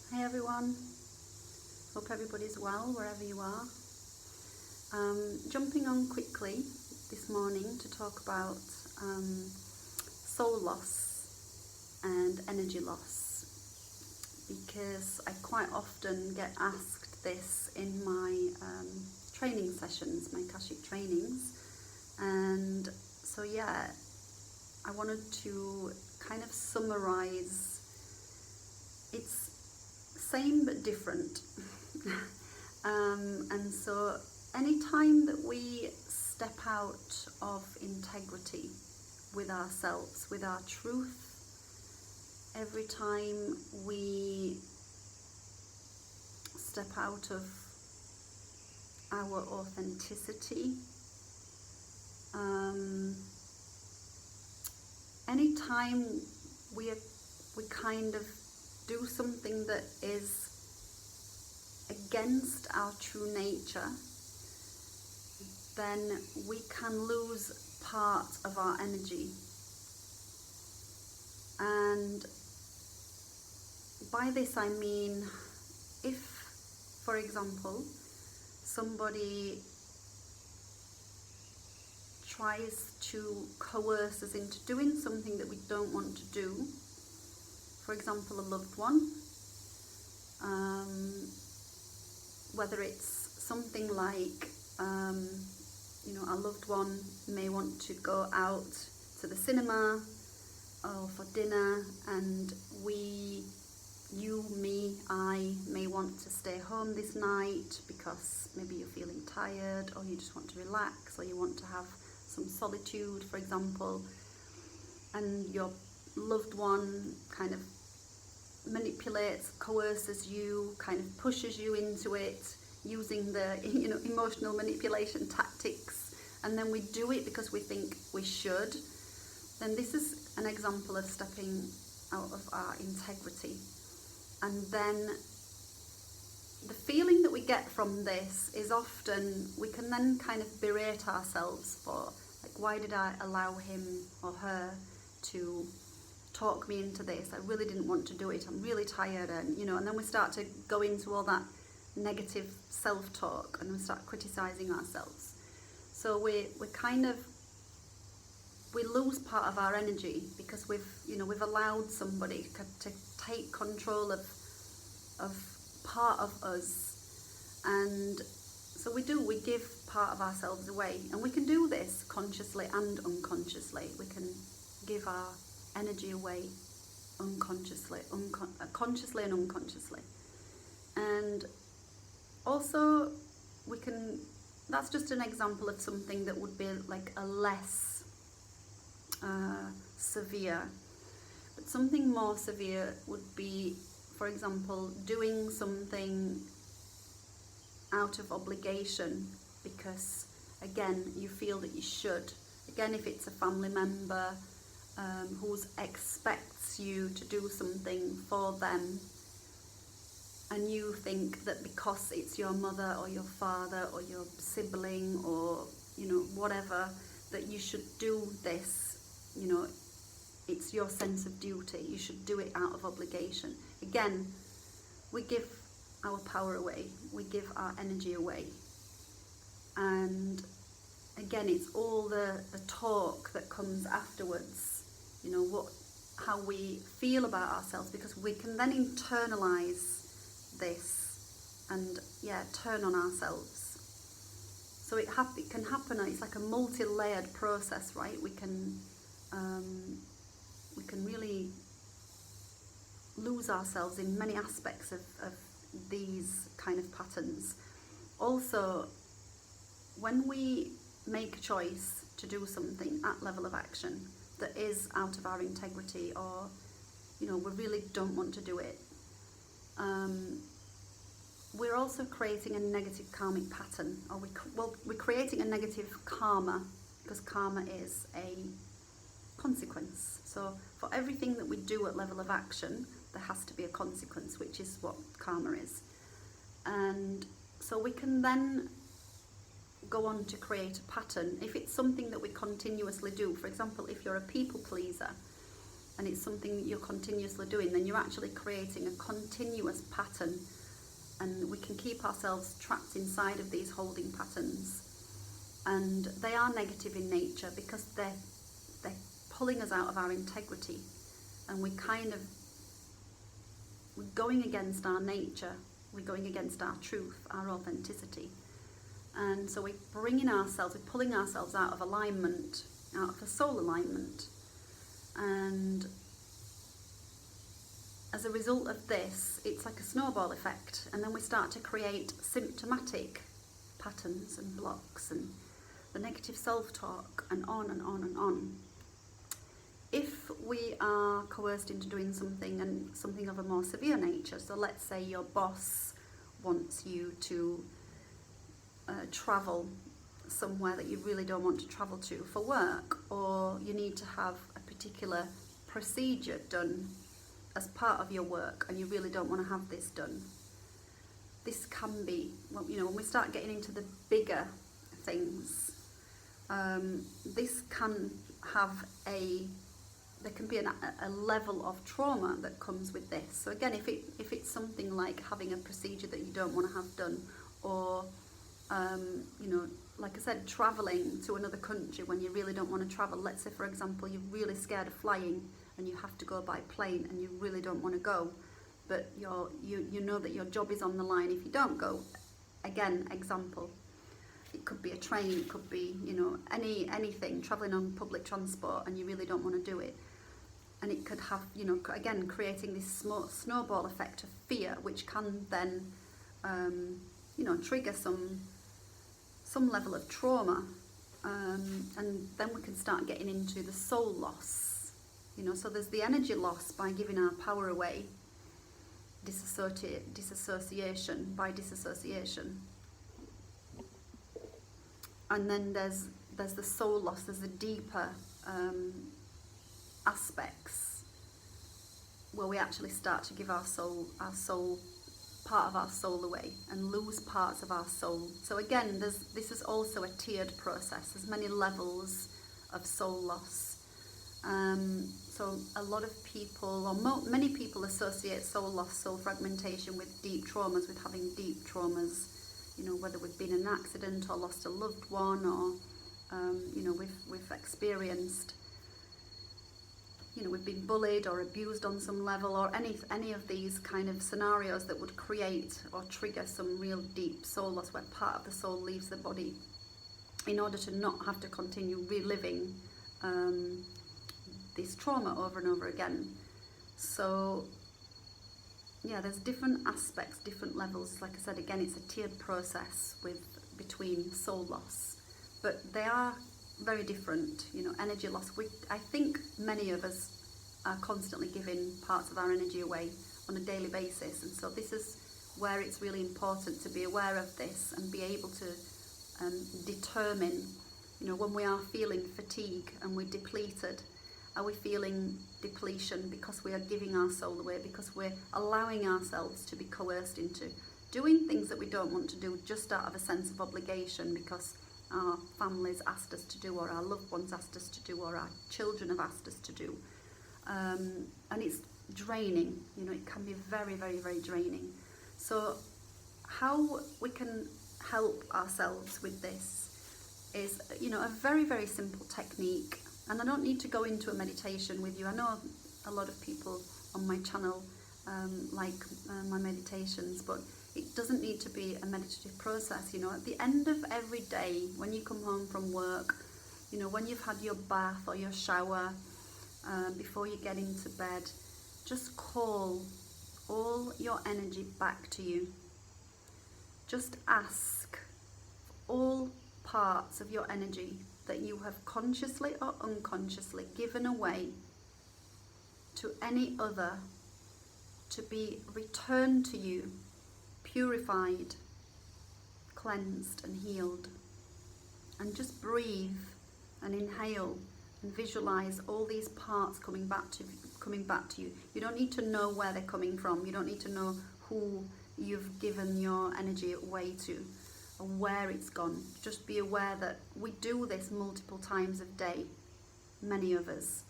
Hey everyone, hope everybody's well wherever you are. Jumping on quickly this morning to talk about soul loss and energy loss, because I quite often get asked this in my training sessions, my kashic trainings, and so yeah, I wanted to kind of summarize. It's same but different. And so anytime that we step out of integrity with ourselves, with our truth, every time we step out of our authenticity, anytime we kind of do something that is against our true nature, then we can lose part of our energy. And by this I mean, if, for example, somebody tries to coerce us into doing something that we don't want to do, for example, a loved one, whether it's something like, a loved one may want to go out to the cinema or for dinner, and I may want to stay home this night because maybe you're feeling tired, or you just want to relax, or you want to have some solitude, for example, and your loved one kind of manipulates, coerces you, kind of pushes you into it using the emotional manipulation tactics, and then we do it because we think we should, then this is an example of stepping out of our integrity. And then the feeling that we get from this is often, we can then kind of berate ourselves for, like, why did I allow him or her to talk me into this? I really didn't want to do it. I'm really tired, and and then we start to go into all that negative self-talk, and we start criticizing ourselves. So we lose part of our energy because we've allowed somebody to take control of part of us, and so we give part of ourselves away, and we can do this consciously and unconsciously. We can give our energy away unconsciously, consciously and unconsciously. And also that's just an example of something that would be like a less severe. But something more severe would be, for example, doing something out of obligation because, again, you feel that you should. Again, if it's a family member who expects you to do something for them, and you think that because it's your mother or your father or your sibling or whatever, that you should do this, it's your sense of duty, you should do it out of obligation. Again, we give our power away, we give our energy away, and again, it's all the talk that comes afterwards, how we feel about ourselves, because we can then internalize this and turn on ourselves. So it can happen. It's like a multi-layered process, right? We can really lose ourselves in many aspects of these kind of patterns. Also, when we make a choice to do something at level of action that is out of our integrity, or we really don't want to do it, we're also creating a negative karmic pattern, or we're creating a negative karma, because karma is a consequence. So for everything that we do at level of action, there has to be a consequence, which is what karma is. And so we can then go on to create a pattern. If it's something that we continuously do, for example, if you're a people pleaser, and it's something that you're continuously doing, then you're actually creating a continuous pattern, and we can keep ourselves trapped inside of these holding patterns. And they are negative in nature because they're pulling us out of our integrity, and we're going against our nature, we're going against our truth, our authenticity. And so we're pulling ourselves out of alignment, out of a soul alignment. And as a result of this, it's like a snowball effect, and then we start to create symptomatic patterns and blocks and the negative self-talk, and on and on and on. If we are coerced into doing something, and something of a more severe nature, so let's say your boss wants you to travel somewhere that you really don't want to travel to for work, or you need to have a particular procedure done as part of your work and you really don't want to have this done. This can be, well, when we start getting into the bigger things, this can have there can be a level of trauma that comes with this. So again, if it's something like having a procedure that you don't want to have done, or like I said, traveling to another country when you really don't want to travel. Let's say, for example, you're really scared of flying and you have to go by plane and you really don't want to go, but you know that your job is on the line if you don't go. Again, example. It could be a train, it could be, anything, travelling on public transport, and you really don't want to do it. And it could have, again, creating this snowball effect of fear, which can then, trigger some level of trauma. And then we can start getting into the soul loss. So there's the energy loss by giving our power away, disassociation by disassociation. And then there's the soul loss, there's the deeper aspects where we actually start to give our soul, part of our soul away, and lose parts of our soul. So again, this is also a tiered process. There's many levels of soul loss. So a lot of people, or many people, associate soul loss, soul fragmentation with deep traumas, with having deep traumas. Whether we've been in an accident or lost a loved one, or we've experienced, we've been bullied or abused on some level, or any of these kind of scenarios that would create or trigger some real deep soul loss, where part of the soul leaves the body in order to not have to continue reliving this trauma over and over again. So yeah, there's different aspects, different levels. Like I said, again, it's a tiered process between soul loss, but they are very different. Energy loss. I think many of us are constantly giving parts of our energy away on a daily basis, and so this is where it's really important to be aware of this and be able to determine, when we are feeling fatigue and we're depleted. Are we feeling depletion because we are giving our soul away, because we're allowing ourselves to be coerced into doing things that we don't want to do just out of a sense of obligation, because our families asked us to do, or our loved ones asked us to do, or our children have asked us to do. And it's draining, it can be very, very, very draining. So how we can help ourselves with this is, a very, very simple technique. And I don't need to go into a meditation with you. I know a lot of people on my channel like my meditations, but it doesn't need to be a meditative process. At the end of every day, when you come home from work, when you've had your bath or your shower, before you get into bed, just call all your energy back to you. Just ask all parts of your energy that you have consciously or unconsciously given away to any other to be returned to you, purified, cleansed and healed. And just breathe and inhale and visualize all these parts coming back to you. You don't need to know where they're coming from. You don't need to know who you've given your energy away to, or where it's gone. Just be aware that we do this multiple times a day, many of us.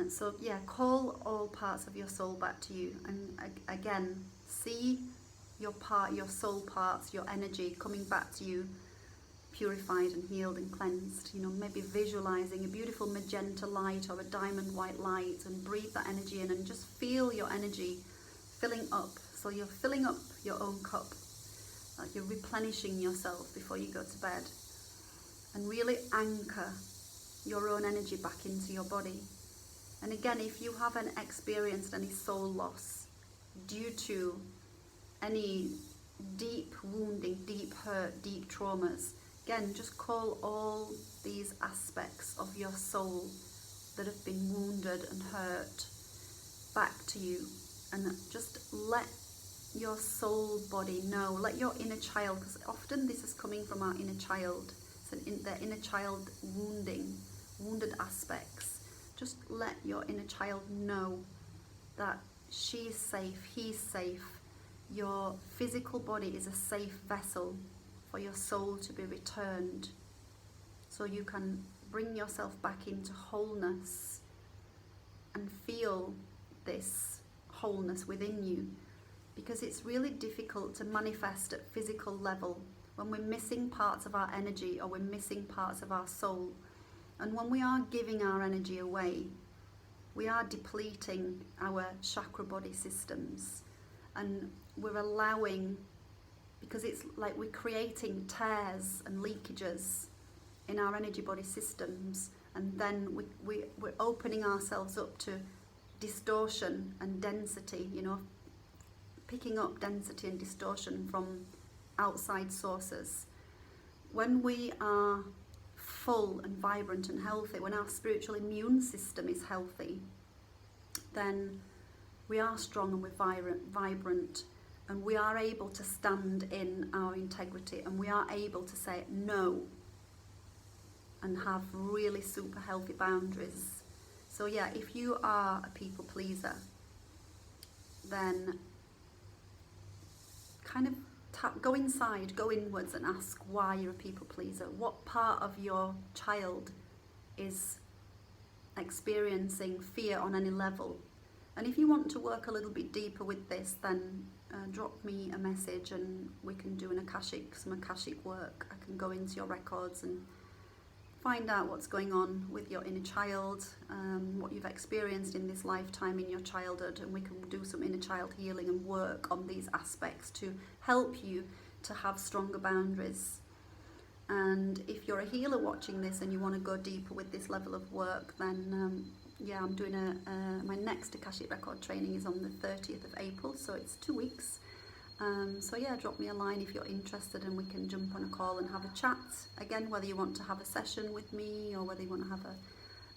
So yeah, call all parts of your soul back to you, and again, see your soul parts, your energy coming back to you, purified and healed and cleansed. You know, maybe visualizing a beautiful magenta light or a diamond white light, and breathe that energy in and just feel your energy filling up. So you're filling up your own cup, like you're replenishing yourself before you go to bed, and really anchor your own energy back into your body. And again, if you haven't experienced any soul loss due to any deep wounding, deep hurt, deep traumas, again, just call all these aspects of your soul that have been wounded and hurt back to you, and just let your soul body know, let your inner child, because often this is coming from our inner child, so their inner child wounded aspects. Just let your inner child know that she's safe, he's safe. Your physical body is a safe vessel for your soul to be returned, so you can bring yourself back into wholeness and feel this wholeness within you, because it's really difficult to manifest at physical level when we're missing parts of our energy or we're missing parts of our soul. And when we are giving our energy away, we are depleting our chakra body systems, and we're allowing, because it's like we're creating tears and leakages in our energy body systems, and then we're opening ourselves up to distortion and density, you know, picking up density and distortion from outside sources. When we are full and vibrant and healthy, when our spiritual immune system is healthy, then we are strong and we're vibrant, and we are able to stand in our integrity, and we are able to say no and have really super healthy boundaries. So yeah, if you are a people pleaser, then kind of go inside, go inwards, and ask why you're a people pleaser. What part of your child is experiencing fear on any level? And if you want to work a little bit deeper with this, then drop me a message and we can do some akashic work. I can go into your records and find out what's going on with your inner child, what you've experienced in this lifetime in your childhood, and we can do some inner child healing and work on these aspects to help you to have stronger boundaries. And if you're a healer watching this and you want to go deeper with this level of work, then yeah, I'm doing my next Akashic record training is on the 30th of April, so it's 2 weeks. So yeah, drop me a line if you're interested, and we can jump on a call and have a chat. Again, whether you want to have a session with me or whether you want to have a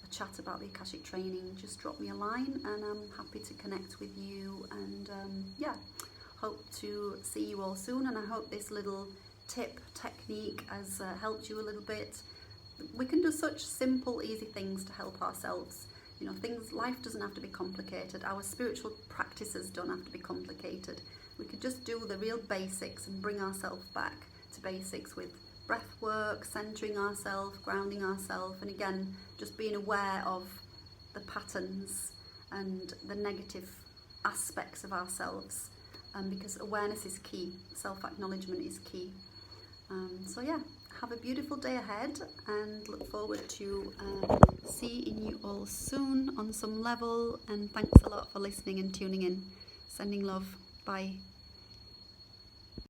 chat about the Akashic training, just drop me a line and I'm happy to connect with you. And yeah, hope to see you all soon, and I hope this little technique has helped you a little bit. We can do such simple, easy things to help ourselves. You know, life doesn't have to be complicated. Our spiritual practices don't have to be complicated. We could just do the real basics and bring ourselves back to basics with breath work, centering ourselves, grounding ourselves, and again, just being aware of the patterns and the negative aspects of ourselves, because awareness is key, self-acknowledgement is key. So yeah, have a beautiful day ahead, and look forward to seeing you all soon on some level, and thanks a lot for listening and tuning in. Sending love. Bye.